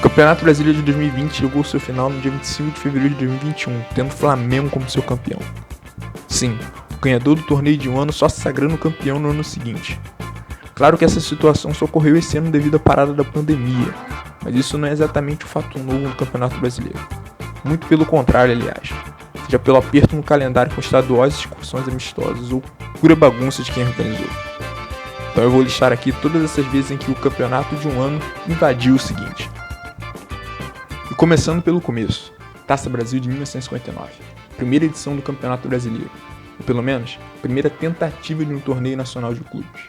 O Campeonato Brasileiro de 2020 chegou ao seu final no dia 25 de fevereiro de 2021, tendo o Flamengo como seu campeão. Sim, o ganhador do torneio de um ano só se sagrando campeão no ano seguinte. Claro que essa situação só ocorreu esse ano devido à parada da pandemia, mas isso não é exatamente um fato novo no Campeonato Brasileiro. Muito pelo contrário, aliás. Seja pelo aperto no calendário com estaduais e excursões amistosas ou pura bagunça de quem organizou. Então eu vou listar aqui todas essas vezes em que o campeonato de um ano invadiu o seguinte. E começando pelo começo, Taça Brasil de 1959, primeira edição do Campeonato Brasileiro, ou pelo menos, primeira tentativa de um torneio nacional de clubes.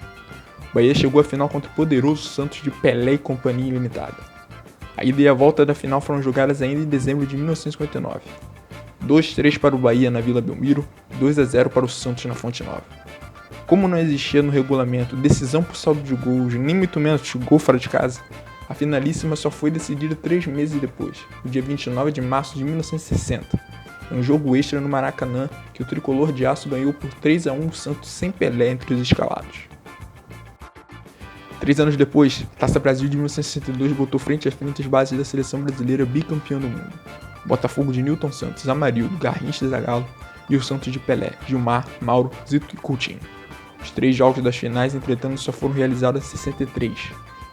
O Bahia chegou à final contra o poderoso Santos de Pelé e Companhia Ilimitada. A ida e a volta da final foram jogadas ainda em dezembro de 1959. 2-3 para o Bahia na Vila Belmiro, 2-0 para o Santos na Fonte Nova. Como não existia no regulamento decisão por saldo de gols, nem muito menos gol fora de casa, a finalíssima só foi decidida 3 meses depois, no dia 29 de março de 1960, em um jogo extra no Maracanã que o tricolor de aço ganhou por 3-1 o Santos sem Pelé entre os escalados. 3 anos depois, a Taça Brasil de 1962 botou frente a frente as bases da seleção brasileira bicampeã do mundo. Botafogo de Newton Santos, Amarildo, Garrincha e Zagallo e o Santos de Pelé, Gilmar, Mauro, Zito e Coutinho. Os 3 jogos das finais, entretanto, só foram realizados em 63.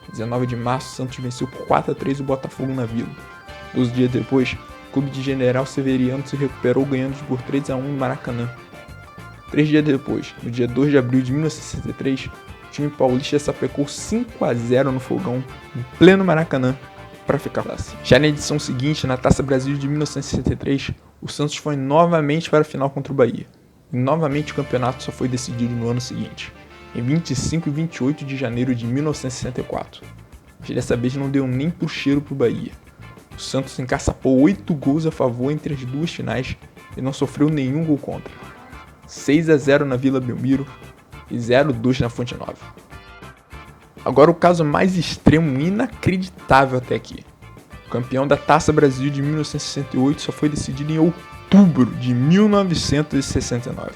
Em 19 de março, Santos venceu por 4-3 o Botafogo na Vila. 12 dias depois, o clube de General Severiano se recuperou ganhando por 3-1 no Maracanã. 3 dias depois, no dia 2 de abril de 1963, o time paulista sapecou 5-0 no Fogão, em pleno Maracanã, para ficar classe. Já na edição seguinte, na Taça Brasil de 1963, o Santos foi novamente para a final contra o Bahia. E novamente o campeonato só foi decidido no ano seguinte, em 25 e 28 de janeiro de 1964. Mas dessa vez não deu nem pro cheiro pro Bahia. O Santos encaçapou 8 gols a favor entre as duas finais e não sofreu nenhum gol contra. 6-0 na Vila Belmiro e 0-2 na Fonte Nova. Agora o caso mais extremo e inacreditável até aqui. O campeão da Taça Brasil de 1968 só foi decidido em outubro de 1969.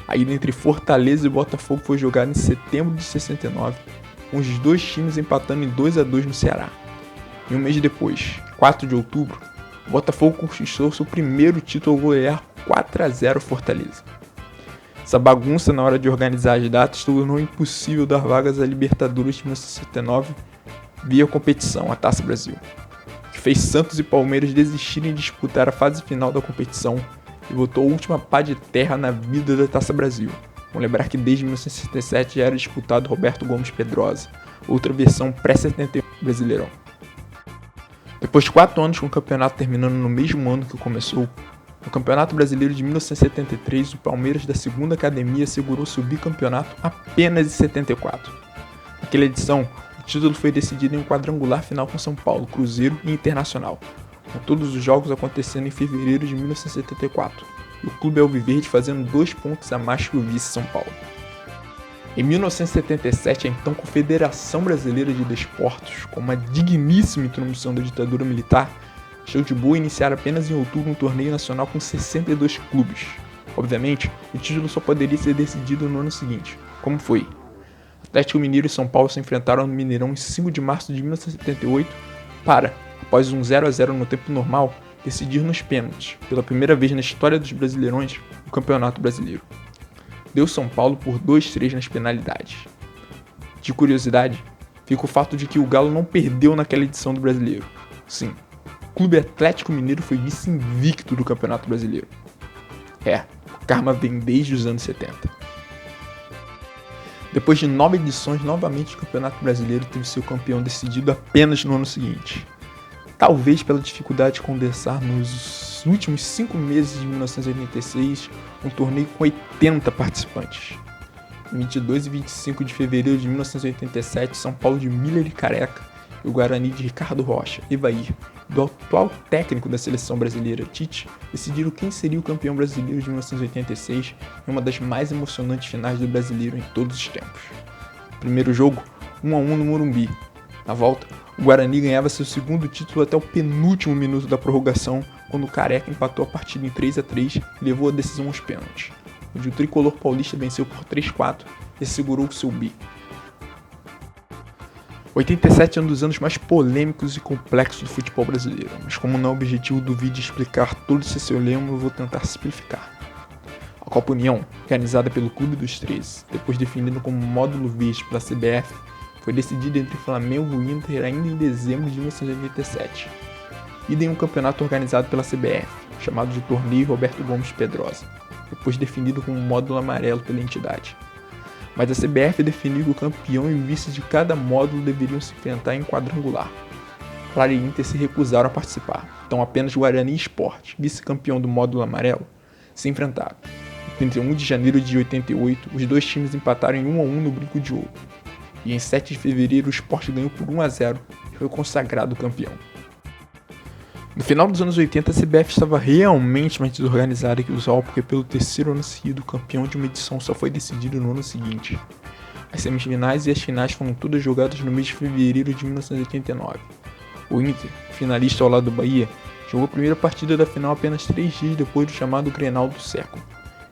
A ida entre Fortaleza e Botafogo foi jogada em setembro de 69, com os dois times empatando em 2-2 no Ceará. E um mês depois, 4 de outubro, o Botafogo conquistou seu primeiro título ao golear 4-0 Fortaleza. Essa bagunça na hora de organizar as datas tornou impossível dar vagas à Libertadores de 1969 via competição, a Taça Brasil, que fez Santos e Palmeiras desistirem de disputar a fase final da competição e botou a última pá de terra na vida da Taça Brasil. Vamos lembrar que desde 1967 já era disputado Roberto Gomes Pedrosa, outra versão pré-71 Brasileirão. Depois de 4 anos com o campeonato terminando no mesmo ano que começou, no Campeonato Brasileiro de 1973, o Palmeiras da segunda academia segurou seu bicampeonato apenas em 74. Naquela edição, o título foi decidido em um quadrangular final com São Paulo, Cruzeiro e Internacional, com todos os jogos acontecendo em fevereiro de 1974, e o clube alviverde fazendo 2 pontos a mais que o vice São Paulo. Em 1977, a então Confederação Brasileira de Desportos, com uma digníssima introdução da ditadura militar, achou de boa iniciar apenas em outubro um torneio nacional com 62 clubes. Obviamente, o título só poderia ser decidido no ano seguinte, como foi. Atlético Mineiro e São Paulo se enfrentaram no Mineirão em 5 de março de 1978 para, após um 0-0 no tempo normal, decidir nos pênaltis, pela primeira vez na história dos Brasileirões, o Campeonato Brasileiro. Deu São Paulo por 2-3 nas penalidades. De curiosidade, fica o fato de que o Galo não perdeu naquela edição do Brasileiro. Sim, o Clube Atlético Mineiro foi vice-invicto do Campeonato Brasileiro. O karma vem desde os anos 70. Depois de 9 edições, novamente o Campeonato Brasileiro teve seu campeão decidido apenas no ano seguinte. Talvez pela dificuldade de condensar nos últimos 5 meses de 1986 um torneio com 80 participantes. Em 22 e 25 de fevereiro de 1987, São Paulo de Miller e Careca e o Guarani de Ricardo Rocha, Evair, do atual técnico da seleção brasileira, Tite, decidiram quem seria o campeão brasileiro de 1986 em uma das mais emocionantes finais do brasileiro em todos os tempos. Primeiro jogo, 1-1 no Morumbi. Na volta, o Guarani ganhava seu segundo título até o penúltimo minuto da prorrogação, quando o Careca empatou a partida em 3-3 e levou a decisão aos pênaltis, onde o tricolor paulista venceu por 3-4 e segurou o seu bi. 87 é um dos anos mais polêmicos e complexos do futebol brasileiro, mas como não é o objetivo do vídeo explicar tudo isso se eu lembro, eu vou tentar simplificar. A Copa União, organizada pelo Clube dos 13, depois definido como módulo verde pela CBF, foi decidida entre Flamengo e Inter ainda em dezembro de 1987. E em um campeonato organizado pela CBF, chamado de Torneio Roberto Gomes Pedrosa, depois definido como módulo amarelo pela entidade. Mas a CBF definiu que o campeão e o vice de cada módulo deveriam se enfrentar em quadrangular. Claro e Inter se recusaram a participar, então apenas Guarani e Sport, vice-campeão do módulo amarelo, se enfrentaram. Em 31 de janeiro de 88, os dois times empataram em 1-1 no Brinco de Ouro. E em 7 de fevereiro o Sport ganhou por 1-0 e foi consagrado campeão. No final dos anos 80, a CBF estava realmente mais desorganizada que o usual, porque pelo terceiro ano seguido, o campeão de uma edição só foi decidido no ano seguinte. As semifinais e as finais foram todas jogadas no mês de fevereiro de 1989. O Inter, finalista ao lado do Bahia, jogou a primeira partida da final apenas 3 dias depois do chamado Grenal do século.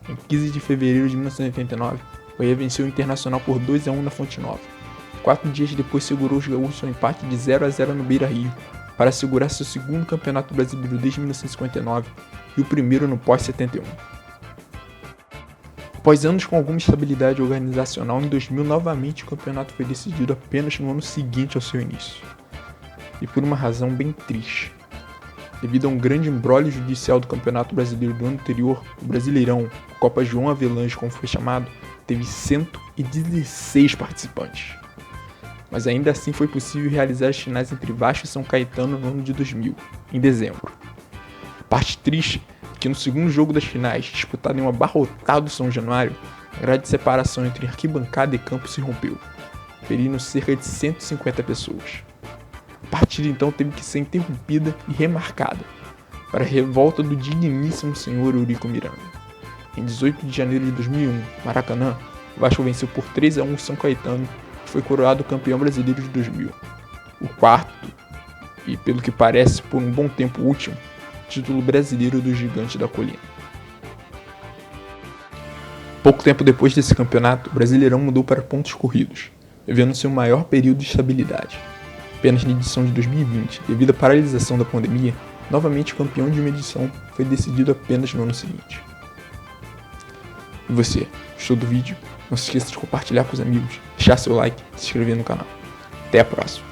Em 15 de fevereiro de 1989, o Bahia venceu o Internacional por 2-1 na Fonte Nova. 4 dias depois segurou os gaúchos ao empate de 0-0 no Beira-Rio, para assegurar seu segundo campeonato brasileiro desde 1959 e o primeiro no pós-71. Após anos com alguma estabilidade organizacional, em 2000 novamente o campeonato foi decidido apenas no ano seguinte ao seu início. E por uma razão bem triste. Devido a um grande imbróglio judicial do Campeonato Brasileiro do ano anterior, o Brasileirão, a Copa João Avelange como foi chamado, teve 116 participantes. Mas ainda assim foi possível realizar as finais entre Vasco e São Caetano no ano de 2000, em dezembro. A parte triste é que no segundo jogo das finais, disputado em um abarrotado São Januário, a grade de separação entre arquibancada e campo se rompeu, ferindo cerca de 150 pessoas. A partida então teve que ser interrompida e remarcada, para a revolta do digníssimo senhor Eurico Miranda. Em 18 de janeiro de 2001, Maracanã, o Vasco venceu por 3-1 São Caetano, foi coroado campeão brasileiro de 2000, o quarto, e pelo que parece por um bom tempo último, título brasileiro do Gigante da Colina. Pouco tempo depois desse campeonato, o Brasileirão mudou para pontos corridos, vivendo seu maior período de estabilidade. Apenas na edição de 2020, devido à paralisação da pandemia, novamente o campeão de uma edição foi decidido apenas no ano seguinte. E você, gostou do vídeo? Não se esqueça de compartilhar com os amigos, deixar seu like e se inscrever no canal. Até a próxima!